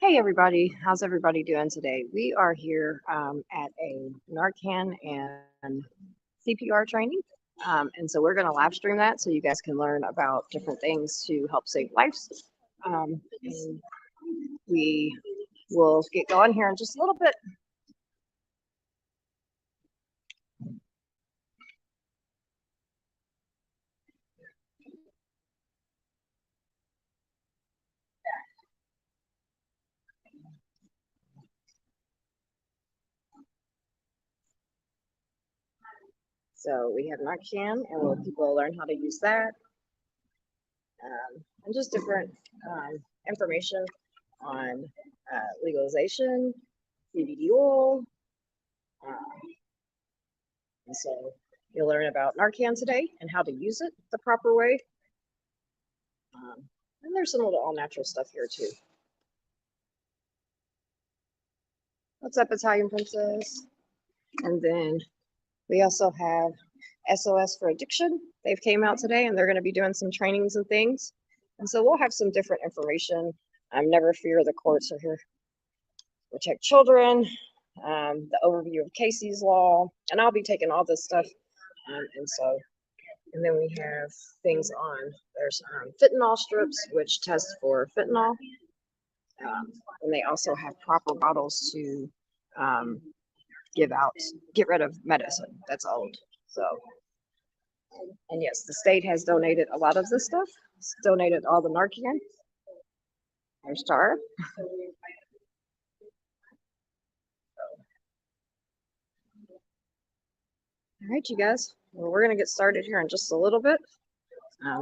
Hey everybody, how's everybody doing today? We are here at a Narcan and CPR training. And so we're going to live stream that so you guys can learn about different things to help save lives. And we will get going here in just a little bit. So we have Narcan and people will learn how to use that and just different information on legalization, CBD oil. And so you'll learn about Narcan today and how to use it the proper way. And there's some little all natural stuff here too. What's up, Italian Princess? And then we also have SOS for Addiction. They've came out today and they're going to be doing some trainings and things. And so we'll have some different information. Never fear, the courts are here. Protect children, the overview of Casey's law, and I'll be taking all this stuff. And then we have things on, there's fentanyl strips, which test for fentanyl. And they also have proper bottles to get rid of medicine that's old. So, and yes, the state has donated a lot of this stuff. It's donated all the Narcan. There's Tara. All right, you guys. Well, we're going to get started here in just a little bit.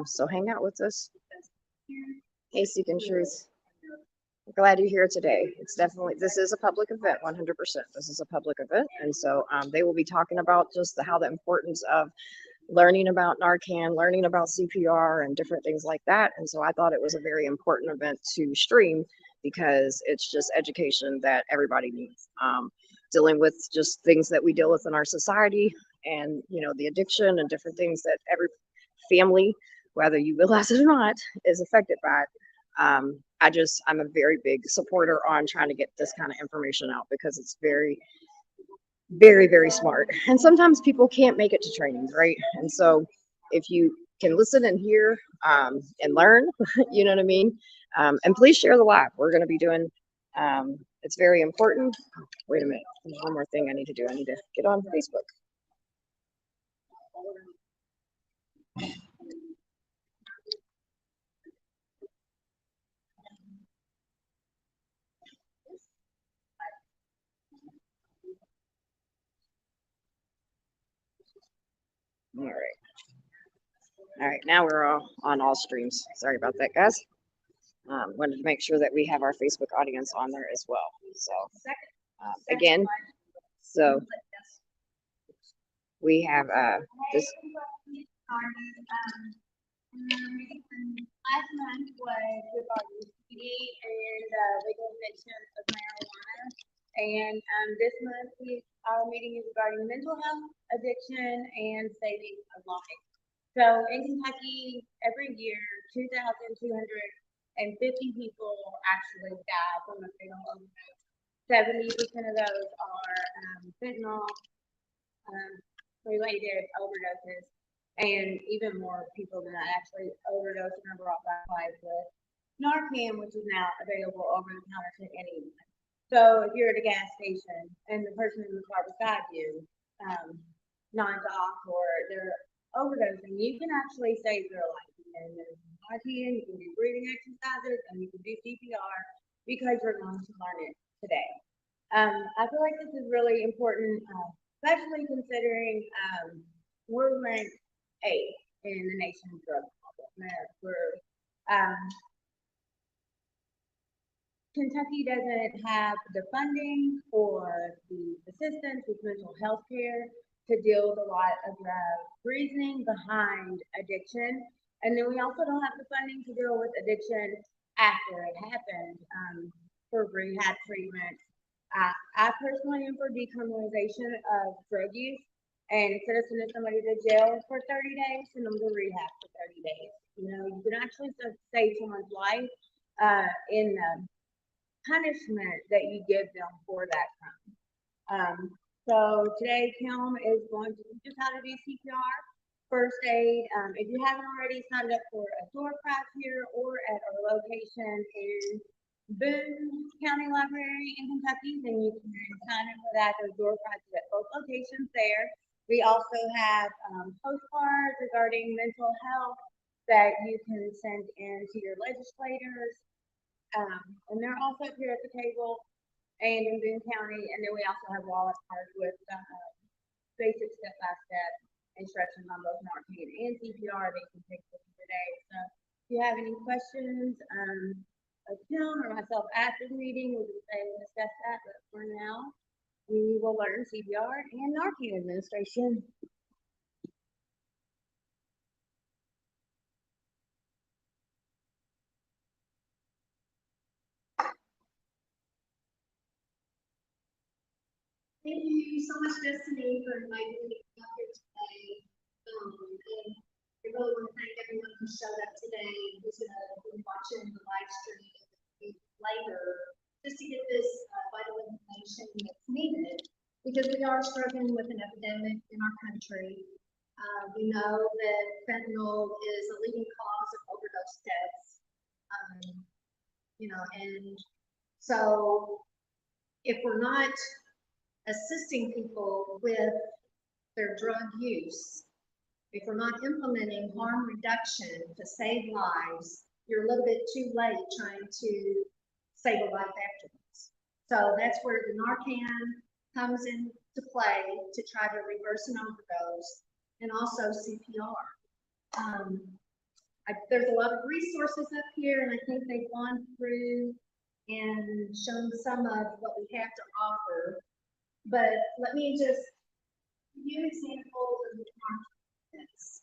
So hang out with us. Hey, Seeking Truth. Glad you're here today. It's definitely, this is a public event, 100%. This is a public event. And so they will be talking about just how the importance of learning about Narcan, learning about CPR and different things like that. And so I thought it was a very important event to stream because it's just education that everybody needs. Dealing with just things that we deal with in our society and, you know, the addiction and different things that every family, whether you realize it or not, is affected by it. I'm a very big supporter on trying to get this kind of information out because it's very, very, very smart. And sometimes people can't make it to trainings, right? And so if you can listen and hear and learn, you know what I mean? And please share the live. We're going to be doing, it's very important. Wait a minute. There's one more thing I need to do. I need to get on Facebook. All right. All right. Now we're all on all streams. Sorry about that, guys. Wanted to make sure that we have our Facebook audience on there as well. So again, so we have this. Last month was regarding CBD and legalization of marijuana, and this month our meeting is regarding mental health, addiction, and saving a life. So in Kentucky, every year, 2,250 people actually die from a fatal overdose. 70% of those are fentanyl related overdoses, and even more people than that actually overdose and are brought back to life with Narcan, which is now available over the counter to anyone. So if you're at a gas station and the person in the car beside you nods off or they're overdosing, you can actually save their life. And there's Narcan, you can do breathing exercises, and you can do CPR because you're going to learn it today. I feel like this is really important, especially considering we're ranked 8th in the nation's drug problem. Kentucky doesn't have the funding or the assistance with mental health care to deal with a lot of the reasoning behind addiction. And then we also don't have the funding to deal with addiction after it happened for rehab treatment. I personally am for decriminalization of drug use, and instead of sending somebody to jail for 30 days, send them to rehab for 30 days. You know, you can actually save someone's life in the punishment that you give them for that crime. So today, Kim is going to teach us how to do CPR, first aid. If you haven't already signed up for a door prize here or at our location in Boone County Library in Kentucky, then you can sign up for that. There's door prizes at both locations there. We also have postcards regarding mental health that you can send in to your legislators. And they're also up here at the table and in Boone County. And then we also have wallet cards with basic step-by-step instructions on both Narcan and CPR that you can take with you today. So if you have any questions of Tim or myself after the meeting, we'll just say we'll discuss that. But for now, we will learn CPR and Narcan administration. Thank you so much, Destiny, for inviting me up here today. And I really want to thank everyone who showed up today, who's going to be watching the live stream later, just to get this vital information that's needed, because we are struggling with an epidemic in our country. We know that fentanyl is a leading cause of overdose deaths. And so if we're not assisting people with their drug use, if we're not implementing harm reduction to save lives, you're a little bit too late trying to save a life afterwards. So that's where the Narcan comes into play to try to reverse an overdose, and also CPR. There's a lot of resources up here, and I think they've gone through and shown some of what we have to offer. But let me just give you an example of the markets.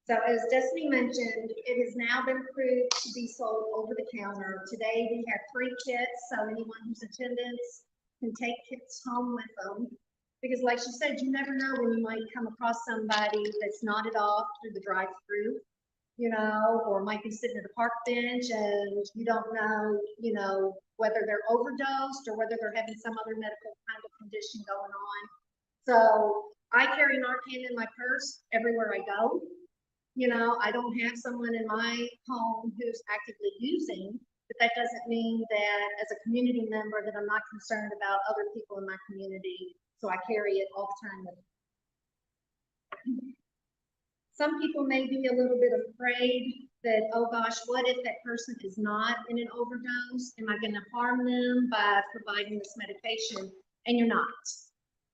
So as Destiny mentioned, it has now been approved to be sold over the counter. Today we have 3 kits, so anyone who's attendance can take kits home with them. Because like she said, you never know when you might come across somebody that's nodded off through the drive-through, or might be sitting at a park bench and you don't know, whether they're overdosed or whether they're having some other medical kind of condition going on. So I carry Narcan in my purse everywhere I go. I don't have someone in my home who's actively using, but that doesn't mean that as a community member that I'm not concerned about other people in my community. So I carry it all the time with me. Some people may be a little bit afraid that, oh gosh, what if that person is not in an overdose? Am I going to harm them by providing this medication? And you're not.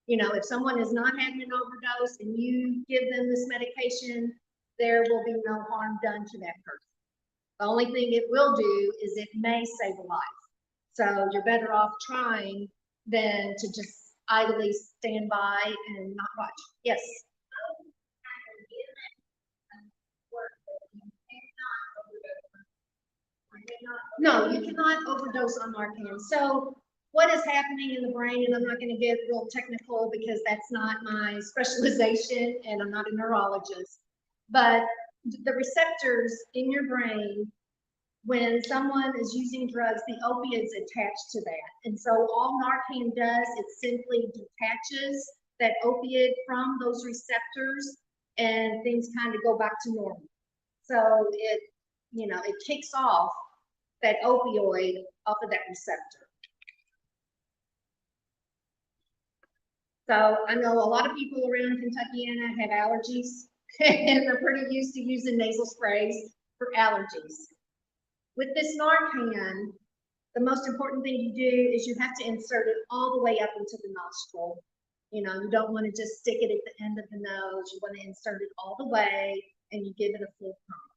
If someone is not having an overdose and you give them this medication, there will be no harm done to that person. The only thing it will do is it may save a life. So you're better off trying than to just idly stand by and not watch. Yes. No, you cannot overdose on Narcan. So what is happening in the brain, and I'm not going to get real technical because that's not my specialization and I'm not a neurologist, but the receptors in your brain, when someone is using drugs, the opiates attached to that. And so all Narcan does, it simply detaches that opiate from those receptors and things kind of go back to normal. So it kicks off that opioid off of that receptor. So I know a lot of people around Kentuckiana have allergies and they're pretty used to using nasal sprays for allergies. With this Narcan, the most important thing you do is you have to insert it all the way up into the nostril. You don't want to just stick it at the end of the nose. You want to insert it all the way and you give it a full pump.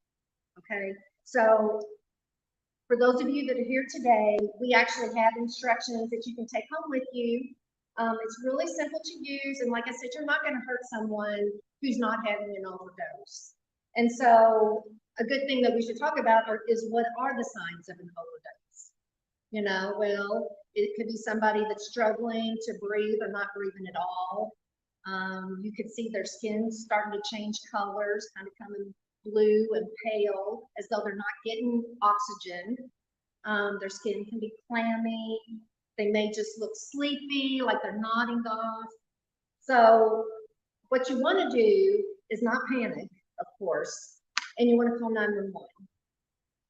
Okay, so for those of you that are here today, we actually have instructions that you can take home with you. It's really simple to use, and like I said, you're not going to hurt someone who's not having an overdose. And so a good thing that we should talk about is what are the signs of an overdose? Well, it could be somebody that's struggling to breathe or not breathing at all. You could see their skin starting to change colors, kind of coming, blue and pale, as though they're not getting oxygen. Their skin can be clammy. They may just look sleepy, like they're nodding off. So what you want to do is not panic, of course, and you want to call 911.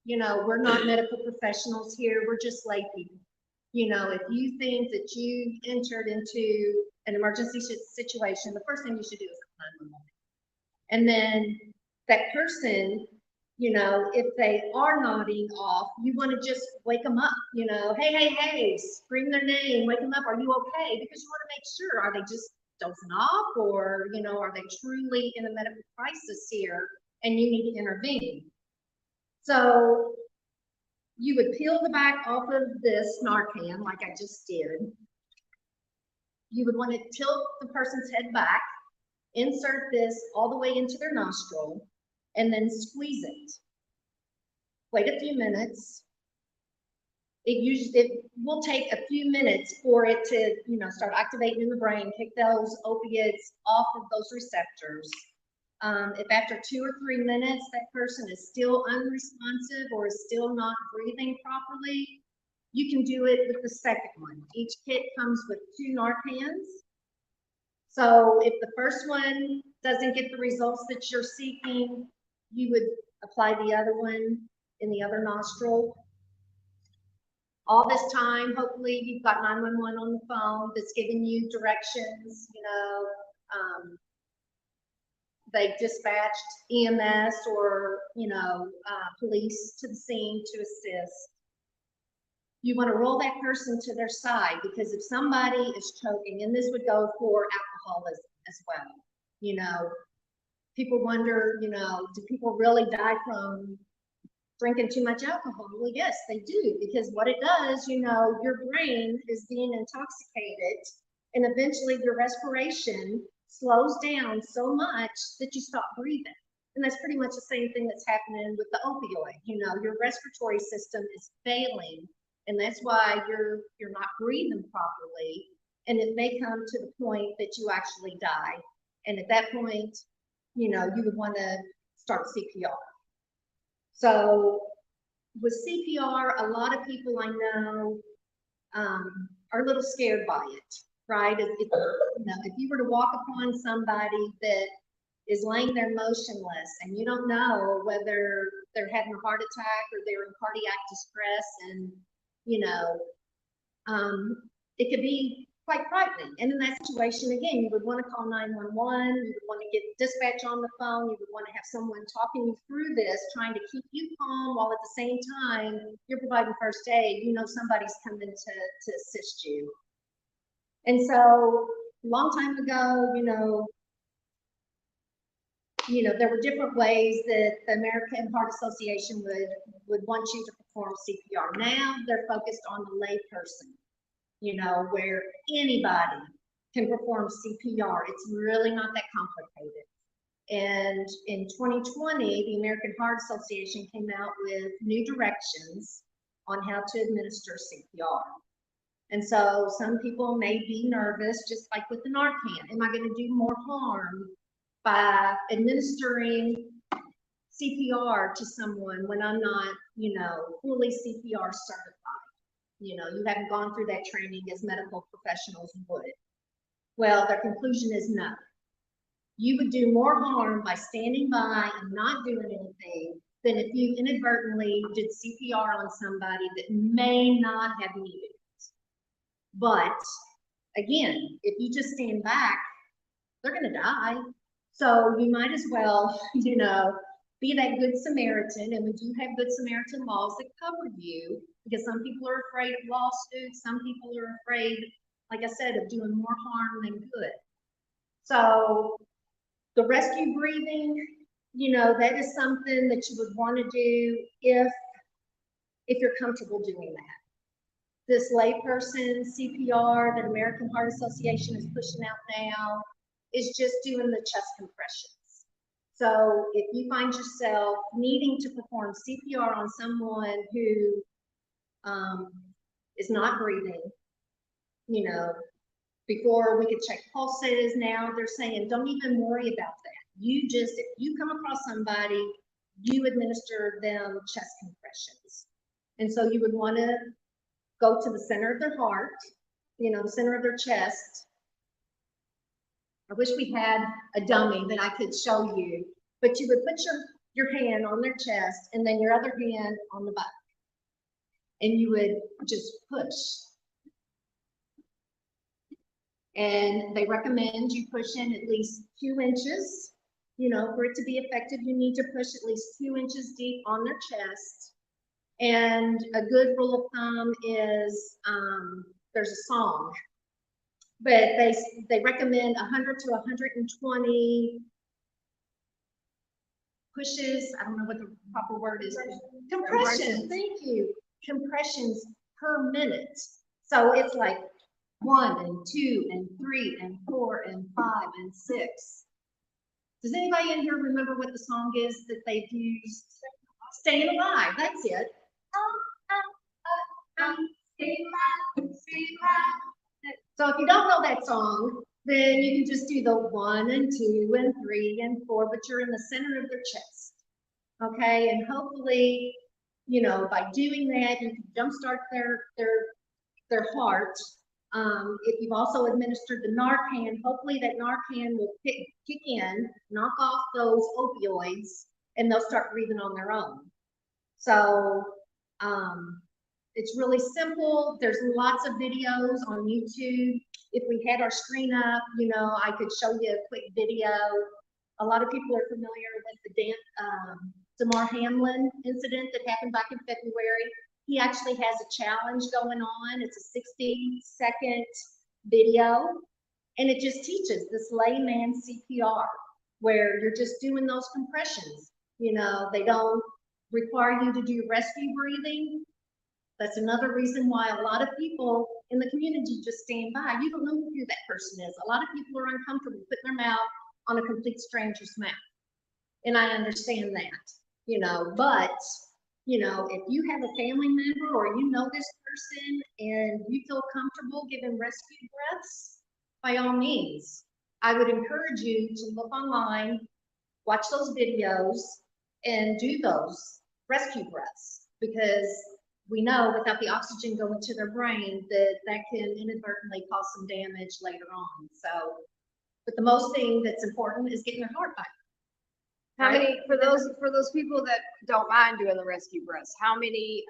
You know, we're not medical professionals here. We're just lay people. You know, if you think that you entered into an emergency situation, the first thing you should do is call 911. And then that person, you know, if they are nodding off, you want to just wake them up, you know, hey, hey, hey, scream their name, wake them up. Are you okay? Because you want to make sure, are they just dozing off, or, you know, are they truly in a medical crisis here and you need to intervene? So you would peel the back off of this Narcan like I just did. You would want to tilt the person's head back, insert this all the way into their nostril, and then squeeze it. Wait a few minutes. It will take a few minutes for it to, you know, start activating in the brain, kick those opiates off of those receptors. If after 2 or 3 minutes that person is still unresponsive or is still not breathing properly, you can do it with the second one. Each kit comes with 2 Narcans. So if the first one doesn't get the results that you're seeking, you would apply the other one in the other nostril. All this time, hopefully you've got 911 on the phone that's giving you directions, you know, they dispatched EMS or, you know, police to the scene to assist. You want to roll that person to their side, because if somebody is choking, and this would go for alcoholism as well, you know, people wonder, you know, do people really die from drinking too much alcohol? Well, yes, they do, because what it does, you know, your brain is being intoxicated, and eventually your respiration slows down so much that you stop breathing. And that's pretty much the same thing that's happening with the opioid. You know, your respiratory system is failing, and that's why you're not breathing properly, and it may come to the point that you actually die. And at that point, you know, you would want to start CPR. So with CPR, a lot of people I know are a little scared by it, right? You know, if you were to walk upon somebody that is laying there motionless and you don't know whether they're having a heart attack or they're in cardiac distress, and, you know, it could be quite frightening. And in that situation, again, you would want to call 911, you would want to get dispatch on the phone, you would want to have someone talking you through this, trying to keep you calm, while at the same time you're providing first aid. You know, somebody's coming to assist you. And so a long time ago, you know, there were different ways that the American Heart Association would want you to perform CPR. Now they're focused on the lay person, you know, where anybody can perform CPR. It's really not that complicated. And in 2020, the American Heart Association came out with new directions on how to administer CPR. And so some people may be nervous, just like with the Narcan. Am I going to do more harm by administering CPR to someone when I'm not, you know, fully CPR certified? You know, you haven't gone through that training as medical professionals would. Well, their conclusion is no. You would do more harm by standing by and not doing anything than if you inadvertently did CPR on somebody that may not have needed it. But again, if you just stand back, they're going to die. So you might as well, you know, be that good Samaritan. And we do have good Samaritan laws that cover you, because some people are afraid of lawsuits. Some people are afraid, like I said, of doing more harm than good. So the rescue breathing, you know, that is something that you would want to do if you're comfortable doing that. This layperson CPR that American Heart Association is pushing out now is just doing the chest compressions. So if you find yourself needing to perform CPR on someone who is not breathing, you know, before we could check pulses, now they're saying don't even worry about that. You just, if you come across somebody you administer them chest compressions. And so you would want to go to the center of their heart, you know, the center of their chest. I wish we had a dummy that I could show you, but you would put your hand on their chest and then your other hand on the back. And you would just push. And they recommend you push in at least 2 inches. You know, for it to be effective, you need to push at least 2 inches deep on their chest. And a good rule of thumb is, there's a song, but they recommend 100 to 120 pushes. I don't know what the proper word is. Compression. Thank you. Compressions per minute. So it's like 1 and 2 and 3 and 4 and 5 and 6. Does anybody in here remember what the song is that they've used? Staying Alive. That's it. Staying alive, staying alive. So if you don't know that song, then you can just do the 1 and 2 and 3 and 4, but you're in the center of their chest. Okay, and hopefully, you know, by doing that, you can jumpstart their heart. If you've also administered the Narcan, hopefully that Narcan will kick in, knock off those opioids, and they'll start breathing on their own. So it's really simple. There's lots of videos on YouTube. If we had our screen up, you know, I could show you a quick video. A lot of people are familiar with the Damar Hamlin incident that happened back in February. He actually has a challenge going on. It's a 60-second video, and it just teaches this layman CPR, where you're just doing those compressions. You know, they don't require you to do rescue breathing. That's another reason why a lot of people in the community just stand by. You don't know who that person is. A lot of people are uncomfortable putting their mouth on a complete stranger's mouth. And I understand that, you know, but, you know, if you have a family member or you know this person and you feel comfortable giving rescue breaths, by all means, I would encourage you to look online, watch those videos, and do those rescue breaths, because we know without the oxygen going to their brain that can inadvertently cause some damage later on. So, but the most thing that's important is getting their heart back. How many, for those people that don't mind doing the rescue breaths, how many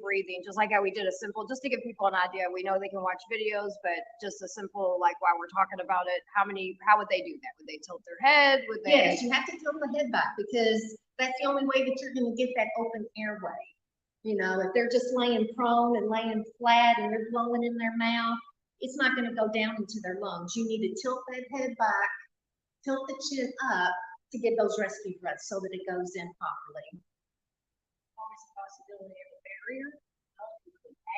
breathing, just like how we did a simple, just to give people an idea, we know they can watch videos, but just a simple, like while we're talking about it, how would they do that? Would they tilt their head? Would they? Yes, you have to tilt the head back, because that's the only way that you're going to get that open airway. You know, if they're just laying prone and laying flat and they're blowing in their mouth, it's not going to go down into their lungs. You need to tilt that head back, tilt the chin up to get those rescue breaths so that it goes in properly. Always a possibility of a barrier.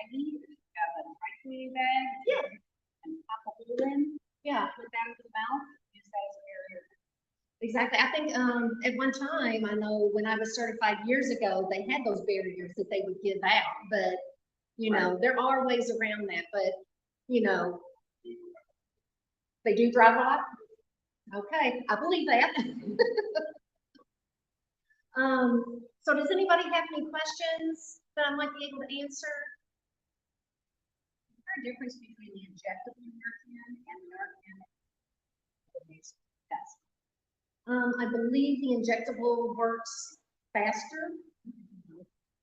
Aggie, have a trachea bag. Yeah. And pop a hole in. Yeah. Put that into the mouth. Use that as a barrier. Exactly. I think at one time, I know when I was certified years ago, they had those barriers that they would give out, but you know, there are ways around that, but you know, they do drive a lot. Okay, I believe that. So does anybody have any questions that I might be able to answer? Is there a difference between the injectable Narcan and Narcan? Yes. I believe the injectable works faster.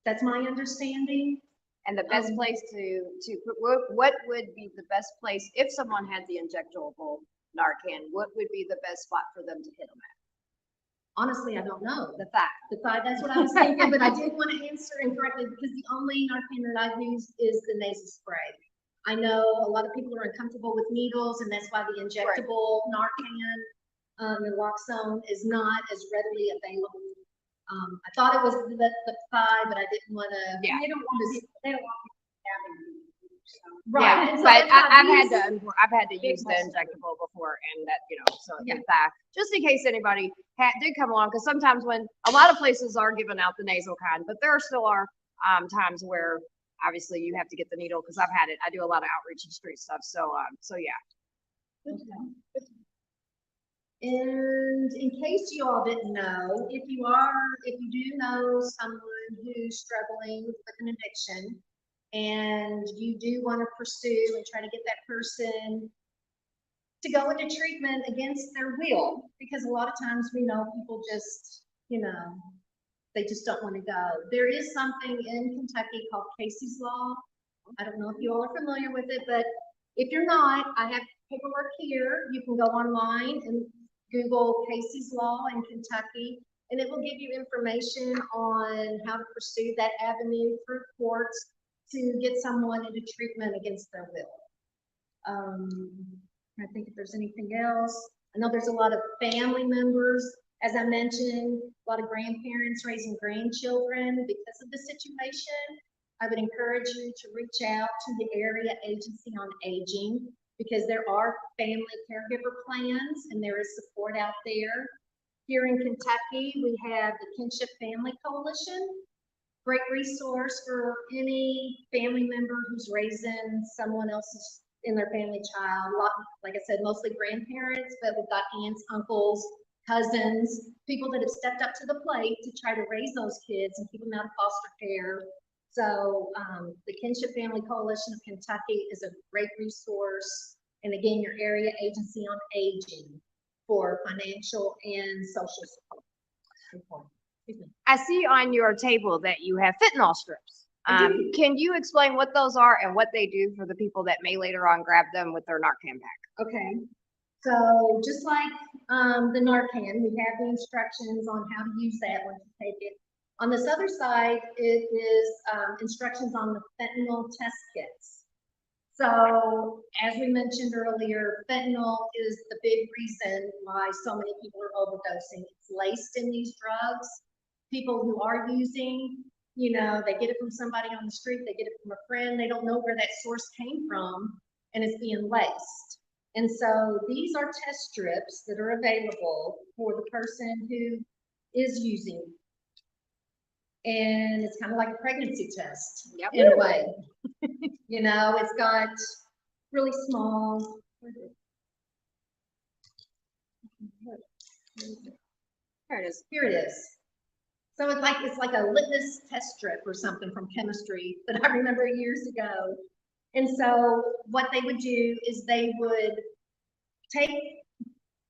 That's my understanding. And the best place to put, what would be the best place if someone had the injectable Narcan? What would be the best spot for them to hit them at? Honestly, I don't know. The thigh. The thigh, that's what I was thinking, but I did want to answer incorrectly, because the only Narcan that I've used is the nasal spray. I know a lot of people are uncomfortable with needles, and that's why the injectable Narcan, naloxone is not as readily available. I thought it was the thigh, but I didn't want to. Yeah. They don't want people having. Right. Yeah, And so but that's why I've had to use the injectable before, and that, you know, so Yeah. the thigh, just in case anybody did come along, because sometimes when a lot of places are giving out the nasal kind, but there still are times where obviously you have to get the needle, because I've had it. I do a lot of outreach and street stuff, so yeah. And in case you all didn't know, if you do know someone who's struggling with an addiction and you do want to pursue and try to get that person to go into treatment against their will, because a lot of times we know people just, they just don't want to go. There is something in Kentucky called Casey's Law. I don't know if you all are familiar with it, but if you're not, I have paperwork here. You can go online and Google Casey's Law in Kentucky, and it will give you information on how to pursue that avenue through courts to get someone into treatment against their will. I think if there's anything else, I know there's a lot of family members, as I mentioned, a lot of grandparents raising grandchildren because of the situation. I would encourage you to reach out to the Area Agency on Aging, because there are family caregiver plans and there is support out there. Here in Kentucky, we have the Kinship Family Coalition, great resource for any family member who's raising someone else's in their family child. Like I said, mostly grandparents, but we've got aunts, uncles, cousins, people that have stepped up to the plate to try to raise those kids and keep them out of foster care. So the Kinship Family Coalition of Kentucky is a great resource. And again, your Area Agency on Aging for financial and social support. I see on your table that you have fentanyl strips. Can you explain what those are and what they do for the people that may later on grab them with their Narcan pack? Okay, so just like the Narcan, we have the instructions on how to use that once you take it. On this other side, it is instructions on the fentanyl test kits. So as we mentioned earlier, fentanyl is the big reason why so many people are overdosing. It's laced in these drugs. People who are using, they get it from somebody on the street, they get it from a friend, they don't know where that source came from, and it's being laced. And so these are test strips that are available for the person who is using. And it's kind of like a pregnancy test in a way. It's got really small. There it is. Here it is. So it's like a litmus test strip or something from chemistry that I remember years ago. And so what they would do is they would take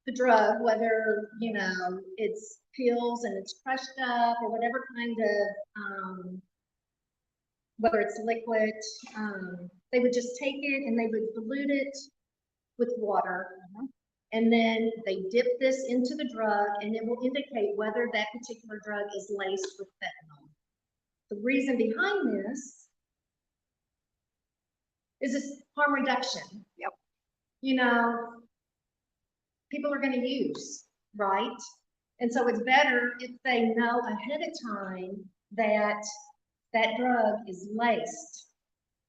the drug, whether, it's pills and it's crushed up or whatever kind of, whether it's liquid, they would just take it and they would dilute it with water. And then they dip this into the drug and it will indicate whether that particular drug is laced with fentanyl. The reason behind this is this harm reduction. People are going to use, right? And so it's better if they know ahead of time that that drug is laced.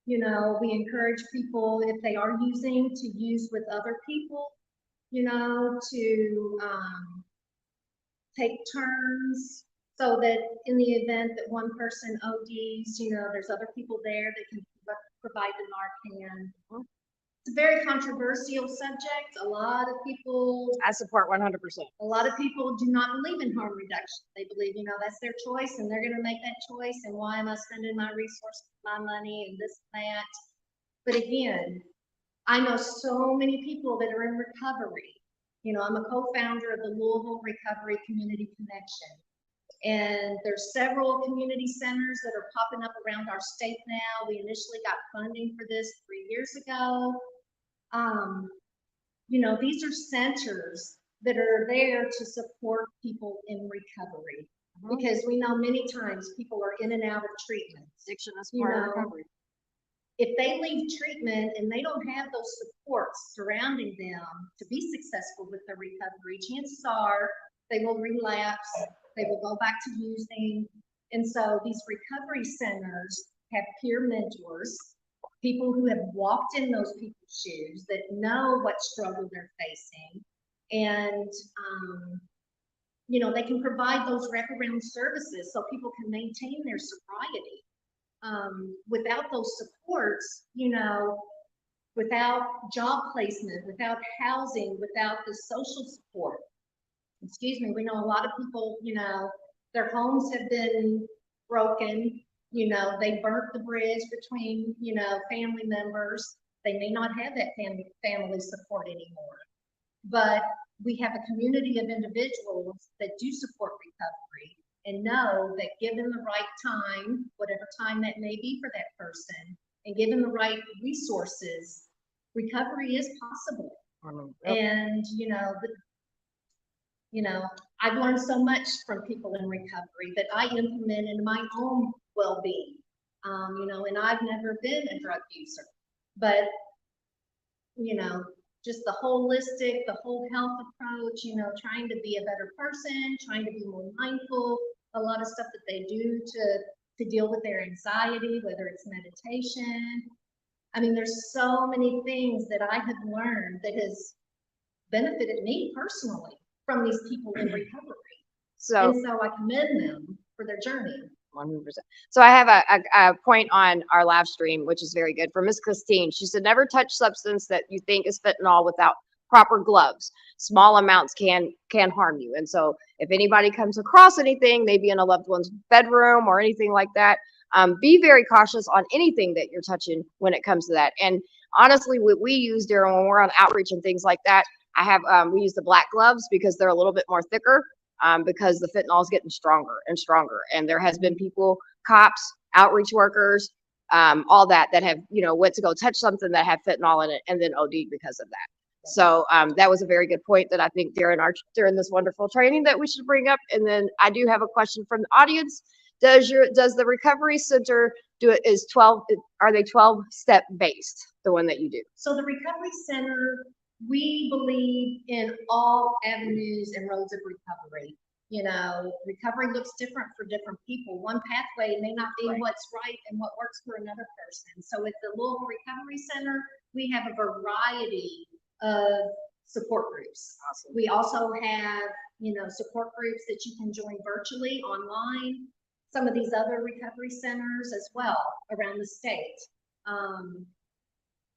We encourage people, if they are using, to use with other people, to take turns so that in the event that one person ODs, there's other people there that can provide the Narcan. It's a very controversial subject. A lot of people. I support 100%. A lot of people do not believe in harm reduction. They believe, that's their choice and they're going to make that choice. And why am I spending my resources, my money, and this and that? But again, I know so many people that are in recovery. I'm a co-founder of the Louisville Recovery Community Connection. And there's several community centers that are popping up around our state now. We initially got funding for this 3 years ago. These are centers that are there to support people in recovery. Because we know many times people are in and out of treatment. Addiction is part of recovery. If they leave treatment and they don't have those supports surrounding them to be successful with their recovery, chances are they will relapse, they will go back to using. And so these recovery centers have peer mentors, people who have walked in those people's shoes that know what struggle they're facing. And, they can provide those wraparound services so people can maintain their sobriety. Without those supports, without job placement, without housing, without the social support, excuse me, we know a lot of people, their homes have been broken, they burnt the bridge between, family members. They may not have that family support anymore. But we have a community of individuals that do support recovery and know that given the right time, whatever time that may be for that person, and given the right resources, recovery is possible. Yep. And, I've learned so much from people in recovery that I implement in my own well-being. And I've never been a drug user, but, just the holistic, the whole health approach, trying to be a better person, trying to be more mindful, a lot of stuff that they do to deal with their anxiety, whether it's meditation. I mean, there's so many things that I have learned that has benefited me personally from these people in recovery. So And so I commend them for their journey. 100%. So I have a point on our live stream, which is very good, from Miss Christine. She said, never touch substance that you think is fentanyl without proper gloves. Small amounts can harm you. And so if anybody comes across anything, maybe in a loved one's bedroom or anything like that, be very cautious on anything that you're touching when it comes to that. And honestly, what we use during when we're on outreach and things like that, we use the black gloves because they're a little bit more thicker. Because the fentanyl is getting stronger and stronger. And there has been people, cops, outreach workers, all that have, went to go touch something that had fentanyl in it and then OD'd because of that. So that was a very good point that I think during this wonderful training that we should bring up. And then I do have a question from the audience. Does the recovery center are they 12-step based, the one that you do? So the recovery center, we believe in all avenues and roads of recovery. Recovery looks different for different people. One pathway may not be what's right and what works for another person. So at the Louisville Recovery Center, we have a variety of support groups. Awesome. We also have, support groups that you can join virtually online. Some of these other recovery centers as well around the state.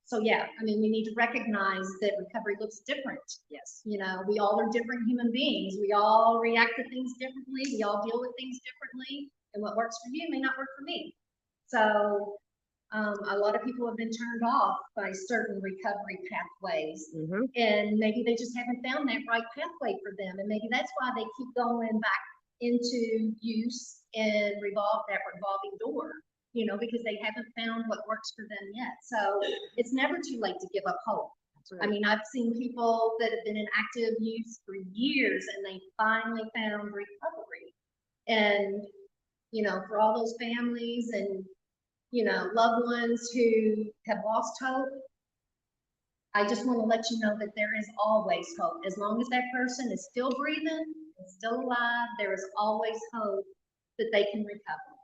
So yeah, I mean, we need to recognize that recovery looks different. Yes. We all are different human beings. We all react to things differently. We all deal with things differently. And what works for you may not work for me. So a lot of people have been turned off by certain recovery pathways. Mm-hmm. And maybe they just haven't found that right pathway for them. And maybe that's why they keep going back into use and that revolving door. Because they haven't found what works for them yet. So it's never too late to give up hope. Right. I mean, I've seen people that have been in active use for years and they finally found recovery. And, for all those families and, loved ones who have lost hope, I just want to let you know that there is always hope. As long as that person is still breathing and still alive, there is always hope that they can recover.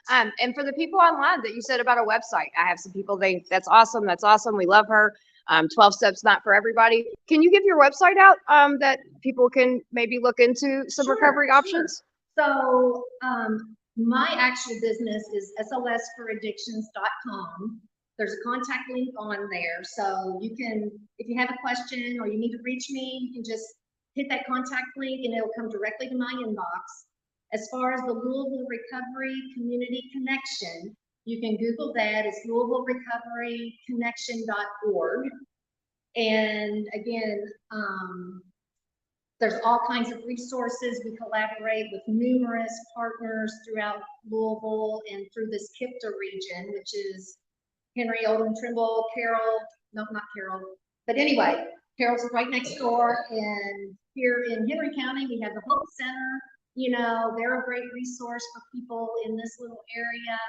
And for the people online that you said about a website, I have some people that's awesome. That's awesome. We love her. 12 steps, not for everybody. Can you give your website out that people can maybe look into some recovery options? So my actual business is solsforaddictions.com. There's a contact link on there. So you can, if you have a question or you need to reach me, you can just hit that contact link and it'll come directly to my inbox. As far as the Louisville Recovery Community Connection, you can Google that. It's LouisvilleRecoveryConnection.org. And again, there's all kinds of resources. We collaborate with numerous partners throughout Louisville and through this KIPTA region, which is Henry, Oldham, Trimble, Carroll. No, not Carroll. But anyway, Carroll's right next door. And here in Henry County, we have the Hope Center. They're a great resource for people in this little area.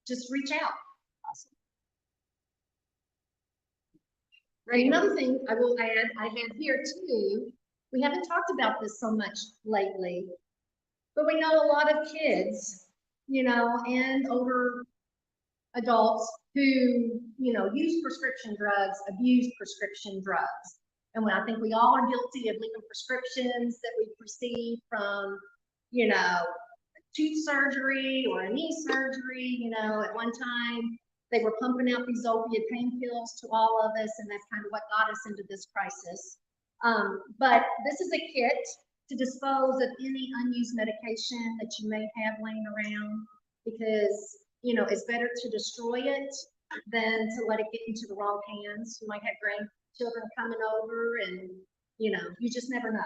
Just reach out. Awesome. Right. Another thing I will add, I have here too, we haven't talked about this so much lately, but we know a lot of kids, and older adults who, use prescription drugs, abuse prescription drugs. And I think we all are guilty of leaving prescriptions that we received from, tooth surgery or a knee surgery. At one time they were pumping out these opiate pain pills to all of us, and that's kind of what got us into this crisis. But this is a kit to dispose of any unused medication that you may have laying around because, you know, it's better to destroy it than to let it get into the wrong hands. You might have grandchildren coming over and, you know, you just never know.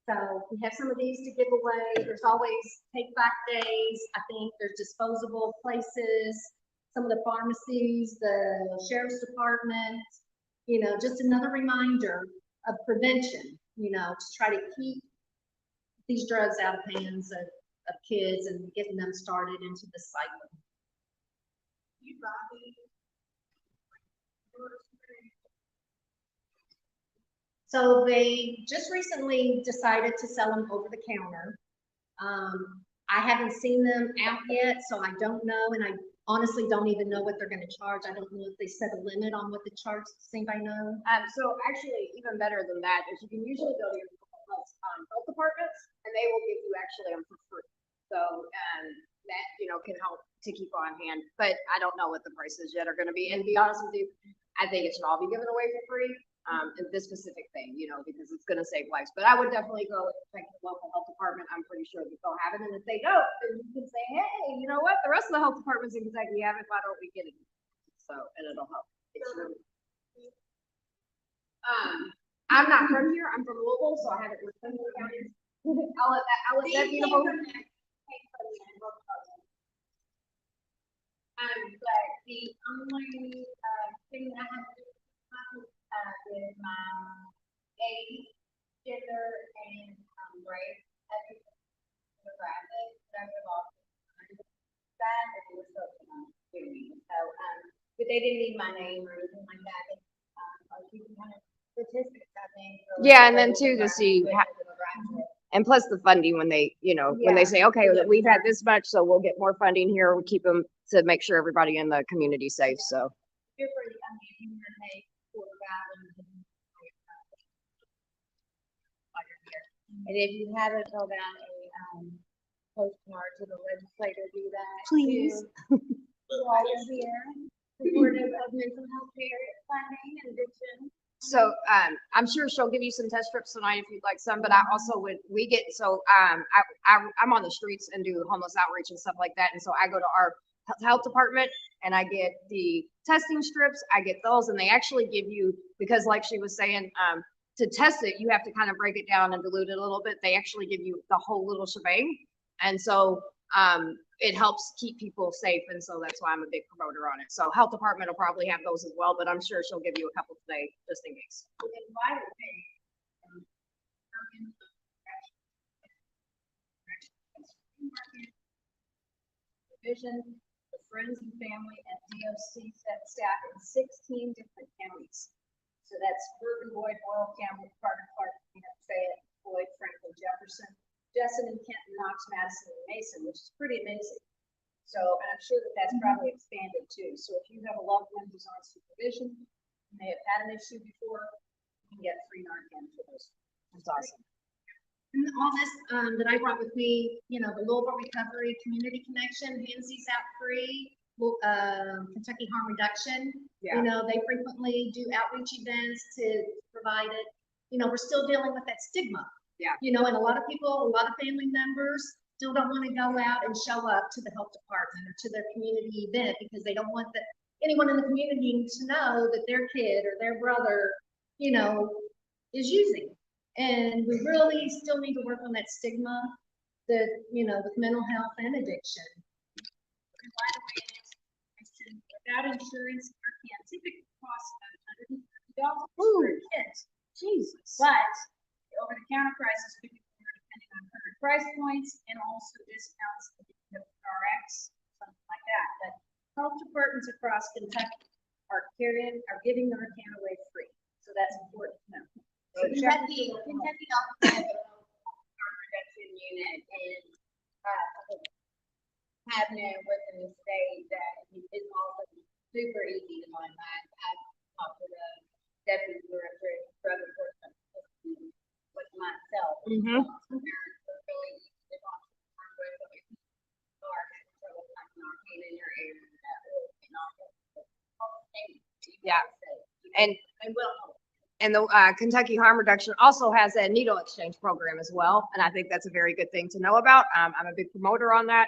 So we have some of these to give away. There's always take back days. I think there's disposable places, some of the pharmacies, the sheriff's department, you know, just another reminder of prevention, you know, to try to keep these drugs out of hands of kids and getting them started into the cycle. So they just recently decided to sell them over the counter. I haven't seen them out yet, so I don't know, and I honestly don't even know what they're gonna charge. I don't know if they set a limit on what the charge, does anybody know? So actually, even better than that is you can usually go to your health departments and they will give you actually them for free. So, that, you know, can help to keep on hand, but I don't know what the prices yet are gonna be. And to be honest with you, I think it should all be given away for free, in this specific thing, you know, because it's gonna save lives. But I would definitely go check the local health department. I'm pretty sure that they'll have it. And if they don't, then you can say, hey, you know what? The rest of the health departments in Kentucky have it. Why don't we get it? So, and it'll help. I'm not from here. I'm from Louisville, so I haven't lived in the county. I'll let that be the whole. But the only, thing that I have to do with my age, gender, and, race, I think demographic, that's about that, and it was something I'm doing. So, but they didn't need my name or anything like that. Like you can kind of statistics, I think. Yeah, and then too, to see and plus the funding when they, you know, when they say, okay, we've had this much, so we'll get more funding here. We keep them to make sure everybody in the community safe. So. Different, I mean, you can pay for and if you haven't filled out a, postcard to the legislator, do that. Please. While you're here, supportive of mental health care funding and addiction. So, I'm sure she'll give you some test strips tonight if you'd like some, but I also I'm on the streets and do homeless outreach and stuff like that. And so I go to our health department and I get the testing strips, I get those, and they actually give you, because like she was saying, to test it, you have to kind of break it down and dilute it a little bit. They actually give you the whole little shebang. And so, it helps keep people safe. And so that's why I'm a big promoter on it. So health department will probably have those as well, but I'm sure she'll give you a couple today just in case. Division, the friends and family at DOC staff in 16 different counties. So that's Bourbon, Boyd, Boyle, Campbell, Carter, Clark, Fayette, Floyd, Franklin, Jefferson, Jesson, and Kenton, Knox, Madison, and Mason, which is pretty amazing. So, and I'm sure that that's probably expanded too. So if you have a loved one who's on supervision, and they have had an issue before, you can get free Narcan for those. That's awesome. And all this, that I brought with me, you know, the Louisville Recovery Community Connection hands these out free. Kentucky Harm Reduction, you know, they frequently do outreach events to provide it. You know, we're still dealing with that stigma. Yeah. You know, and a lot of people, a lot of family members still don't want to go out and show up to the health department or to their community event because they don't want anyone in the community to know that their kid or their brother, you know, is using. And we really still need to work on that stigma that, you know, with mental health and addiction. And by the way, without insurance, Narcan typically costs about $150 for a kit. Jesus. But over-the-counter prices could be more depending on current price points and also discounts of RX, something like that. But health departments across Kentucky are giving Narcan away free. So that's important to know. So Kentucky also has a harm reduction unit and cabinet within the state that is also super easy to find. I've talked to the deputy director of drug enforcement with myself. Mm-hmm. Parents are really easy to talk to with, but if you are having trouble finding Narcan in your area, that will not help. Yeah. And they will help. And the Kentucky Harm Reduction also has a needle exchange program as well. And I think that's a very good thing to know about. I'm a big promoter on that.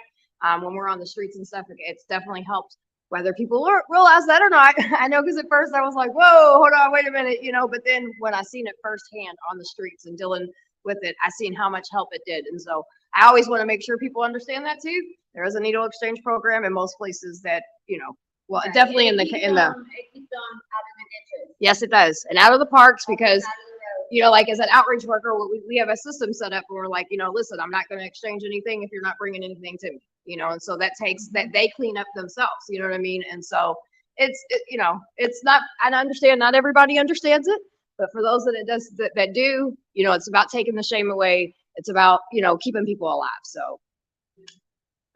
When we're on the streets and stuff, it's definitely helped, whether people realize that or not. I know, because at first I was like, whoa, hold on, wait a minute, but then when I seen it firsthand on the streets and dealing with it, I seen how much help it did. And so I always want to make sure people understand that too. There is a needle exchange program in most places that, well, Right. definitely It in the, keeps in the, them out of the ditches. yes, it does. And out of the parks, because, Out of the road. like as an outreach worker, we have a system set up where we're like, listen, I'm not going to exchange anything if you're not bringing anything to me, and so that takes that they clean up themselves, you know what I mean? And so it's not, I understand not everybody understands it, but for those that it does, that do, it's about taking the shame away. It's about, keeping people alive. So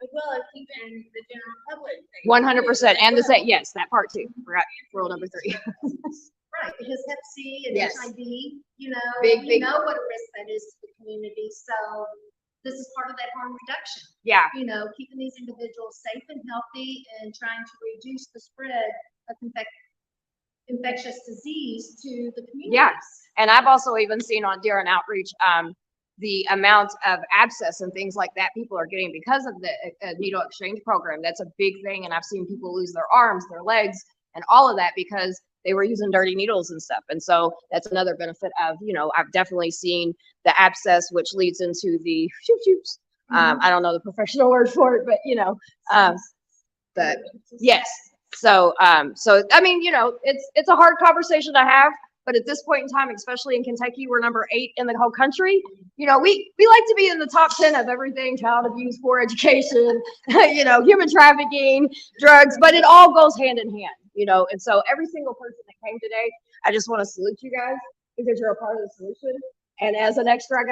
As well as keeping the general public safe. 100%. And to as well. say, yes, that part too. Forgot rule number 3. Right, because Hep C and Yes. HIV, Big, you big- know what a risk that is to the community, so this is part of that harm reduction. Yeah. Keeping these individuals safe and healthy and trying to reduce the spread of infectious disease to the community. Yeah. And I've also even seen on during outreach, the amount of abscess and things like that people are getting because of the needle exchange program. That's a big thing. And I've seen people lose their arms, their legs, and all of that because they were using dirty needles and stuff. And so that's another benefit of, I've definitely seen the abscess, which leads into the shoots. I don't know the professional word for it, but but yes. So, I mean, it's a hard conversation to have, but at this point in time, especially in Kentucky, we're number 8 in the whole country. We like to be in the top 10 of everything: child abuse, poor education, human trafficking, drugs, but it all goes hand in hand, and so every single person that came today, I just want to salute you guys because you're a part of the solution. And as an extra,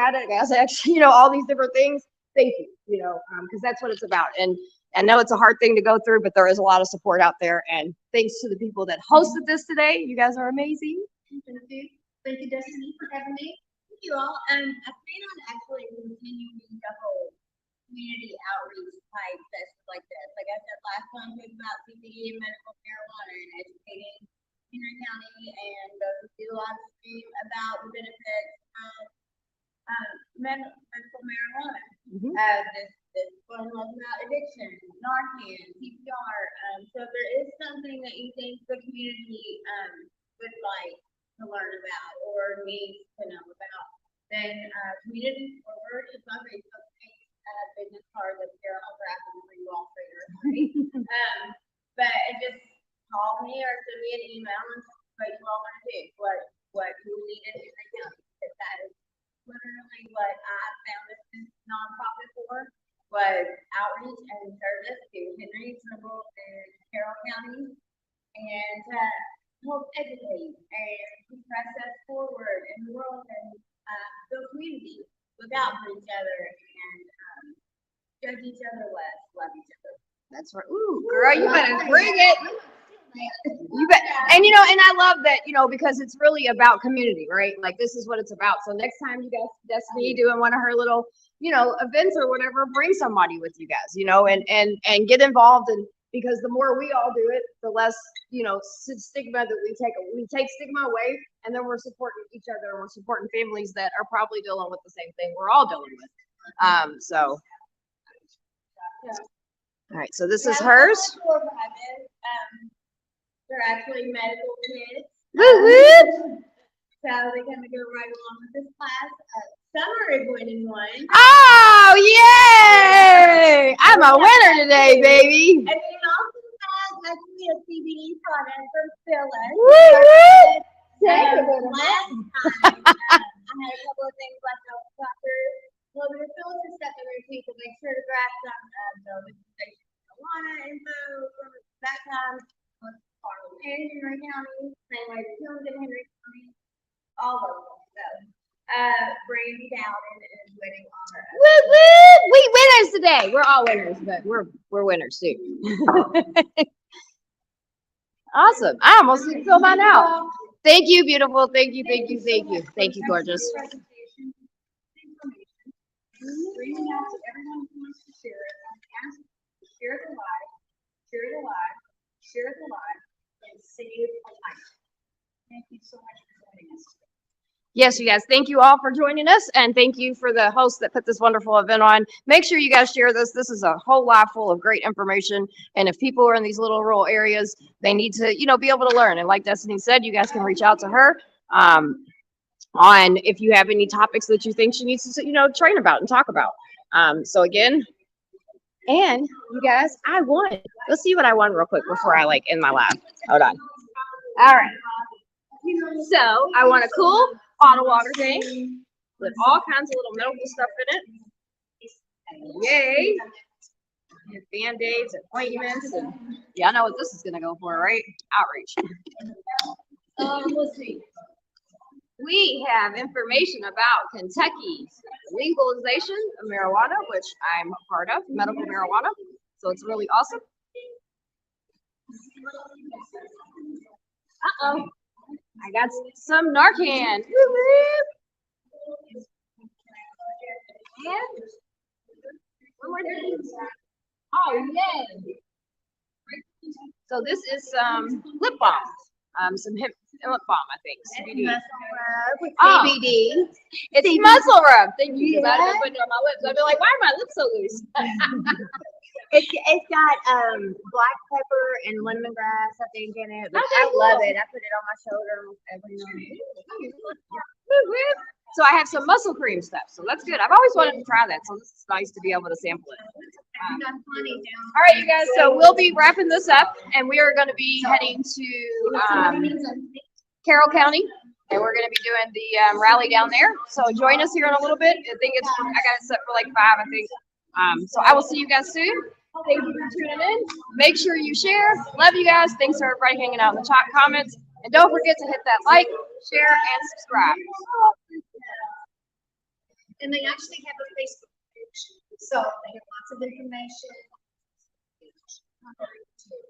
all these different things, thank you, because that's what it's about. And I know it's a hard thing to go through, but there is a lot of support out there. And thanks to the people that hosted this today. You guys are amazing. Thank you, Destiny, for having me. Thank you all. I plan on actually continuing the whole community outreach type sessions like this. Like I said last time, talking about CBD and medical marijuana and educating Henry County and those who do live stream about the benefits of medical marijuana. Mhm. This one was about addiction, Narcan, CPR. So if there is something that you think the community would like to learn about or needs to know about, then community forward is my Facebook page, business card that's here. I'll grab them for you all for your but just call me or send me an email and what you all want to do, what you need in Henry County. Because that is literally what I found this nonprofit for, was outreach and service to Henry, Trimble, and Carroll counties, and help educate and press us forward in the world and build community, look out for each other, and judge each other less, love each other. That's right. Ooh, girl, you better bring it. You bet. And and I love that, because it's really about community, right? Like this is what it's about. So next time you guys, Destiny doing one of her little, events or whatever, bring somebody with you guys, and get involved. And because the more we all do it, the less, stigma that we take stigma away, and then we're supporting each other, and we're supporting families that are probably dealing with the same thing we're all dealing with. So. All right, so this is hers. They're actually medical kids. Woo-woo! So they kind of go right along with this class. Summer is winning one. Oh, yay! I'm a winner today, baby. And then also has actually a CBD product from Phyllis. Woo-woo! Last time, I had a couple of things left out of doctors. Well, there's Phyllis stuff in there too, so make sure to grab some the legalization marijuana info from that time. And Henry County, same way the Hills in Henry County, all of them. So, Brandy Dowden is winning on her. Woo woo! We winners today. We're all winners, but we're winners too. Awesome. I almost didn't fill mine out. Thank you, beautiful. Thank you, thank you, thank you. Thank you, gorgeous. Reaching out to everyone who wants to share it, I'm asked to share the live, share the live, share the live, and save a life. Thank you so much for joining us. Yes, you guys, thank you all for joining us, and thank you for the host that put this wonderful event on. Make sure you guys share this. This is a whole lot full of great information, and if people are in these little rural areas, they need to, be able to learn. And like Destiny said, you guys can reach out to her on if you have any topics that you think she needs to, train about and talk about. So again, and you guys, I won. Let's see what I won real quick before I end my live. Hold on. All right. So I want a cool bottle water tank with all kinds of little medical stuff in it. Yay! And Band-Aids and ointments, and yeah, I know what this is gonna go for, right? Outreach. Let's see. We have information about Kentucky's legalization of marijuana, which I'm a part of, medical marijuana. So it's really awesome. Uh-oh. I got some Narcan. And one more thing. Oh, yay. So this is some lip balm, some hemp lip balm, I think. CBD. Oh, CBD. it's muscle rub. Thank you. Because I've been putting it on my lips. I'd be like, why are my lips so loose? It's got black pepper and lemongrass, I think, in it. But Okay, I love cool. it. I put it on my shoulder every night. Woo, woo. So I have some muscle cream stuff. So that's good. I've always wanted to try that. So this is nice to be able to sample it. All right, you guys. So we'll be wrapping this up, and we are going to be heading to Carroll County, and we're going to be doing the rally down there. So join us here in a little bit. I got it set for 5, I think. So I will see you guys soon. Thank you for tuning in. Make sure you share. Love you guys. Thanks for everybody hanging out in the chat comments. And don't forget to hit that like, share, and subscribe. And they actually have a Facebook page, so they have lots of information.